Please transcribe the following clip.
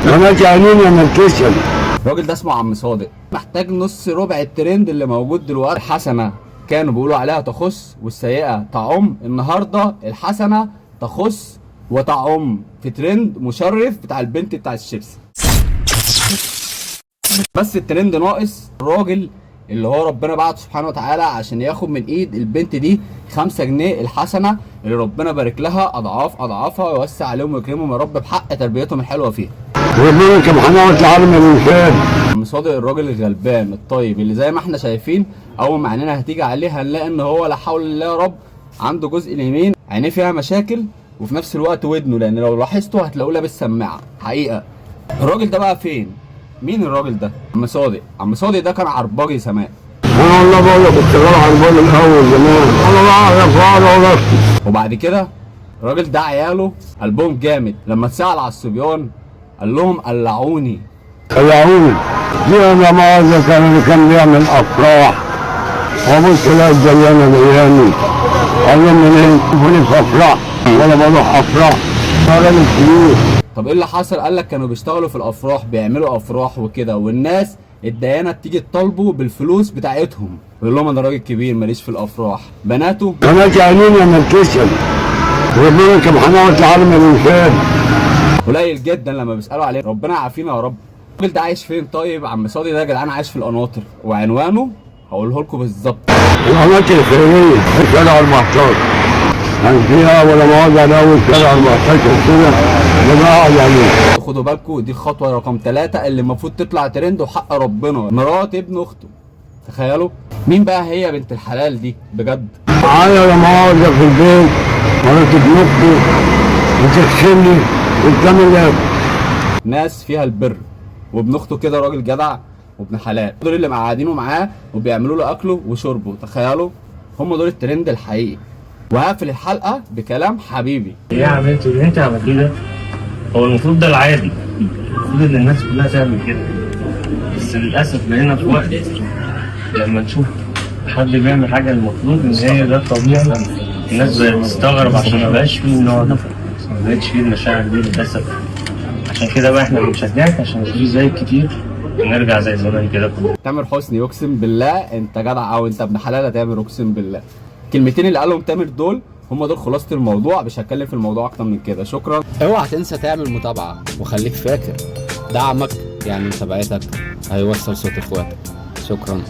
انا جعانين يا مركزهم. الراجل ده اسمه عم صادق، محتاج نص ربع الترند اللي موجود دلوقتي. الحسنه كانوا بيقولوا عليها تخص والسيئه تعم، النهارده الحسنه تخص وتعم في ترند مشرف بتاع البنت بتاع الشيبسي. بس الترند ناقص الراجل اللي هو ربنا بعته سبحانه وتعالى عشان ياخد من ايد البنت دي 5 جنيه الحسنه اللي ربنا بارك لها اضعاف اضعافها ويوسع عليهم ويكرمهم يا رب بحق تربيتهم الحلوه فيها. ربنا سبحانه وتعالى من الانسان. عم صادق الراجل الغلبان الطيب اللي زي ما احنا شايفين، اول ما عينينا هتيجي عليه هنلاقي ان هو لا حول الله يا رب عنده جزء اليمين عينيه فيها مشاكل، وفي نفس الوقت ودنه، لان لو لاحظتوا هتلاقوه لابس سماعه حقيقه. الراجل ده بقى فين؟ مين الراجل ده؟ عم صادق. عم صادق ده كان عرباجي زمان. انا والله بقول لك كنت شغال عربان الاول زمان، انا بعرف اقرا ونفسي. وبعد كده الراجل ده عياله قلبهم جامد، لما اتسأل على الصبيان قال لهم قلعوني. قلعوني دي انا ما كان بيعمل افراح وابص لا الجيانه الايامي قال لهم منين؟ فلوس افراح ولا بروح افراح ولا الفلوس. طب ايه اللي حصل؟ قال لك كانوا بيشتغلوا في الافراح، بيعملوا افراح وكده، والناس الديانه بتيجي تطالبوا بالفلوس بتاعتهم، يقول لهم انا راجل كبير ماليش في الافراح. بناته انا جعانين يا مركزهم. ربنا سبحانه وتعالى من الانسان. قليل جدا لما بيسالوا عليه، ربنا يعافينا يا رب. الراجل ده عايش فين طيب؟ عم صادق ده يا جدعان عايش في القناطر، وعنوانه هقوله لكم بالظبط. القناطر الخيريه في شارع 14 كان فيها ولا مواضع الاول شارع 14 كده اللي بقعد عليه. خدوا بالكم دي خطوه رقم 3 اللي المفروض تطلع ترند وحق ربنا، مرات ابن اخته. تخيلوا مين بقى هي بنت الحلال دي بجد؟ معايا ولا مواضع في البيت مرات ابن اختي بتغسلني وبتعمل ناس فيها البر، وابن اخته كده راجل جدع وابن حلال، دول اللي مقعدينه معاه وبيعملوا له اكله وشربه. تخيلوا هم دول الترند الحقيقي. وهقفل الحلقه بكلام حبيبي. ايه يا عملت اللي انت عملتيه ده؟ هو المفروض ده العادي، المفروض ان الناس كلها تعمل كده، بس للاسف بقينا في وقت لما نشوف حد بيعمل حاجه المفروض ان هي ده الطبيعي الناس بقت تستغرب عشان ما بقاش فيه النوع ده، ما بقتش فيه المشاعر دي للاسف. عشان كده بقى احنا بنشجعك عشان في زي كتير ونرجع زي زمان كده. تامر حسني اقسم بالله انت جدع او انت ابن حلال يا تامر، اقسم بالله. الكلمتين اللي قالهم تامر دول هم دول خلاصه الموضوع، مش هتكلم في الموضوع اكتر من كده. شكرا. اوعى تنسى تعمل متابعه، وخليك فاكر دعمك يعني متابعتك هيوصل صوت اخواتك. شكرا.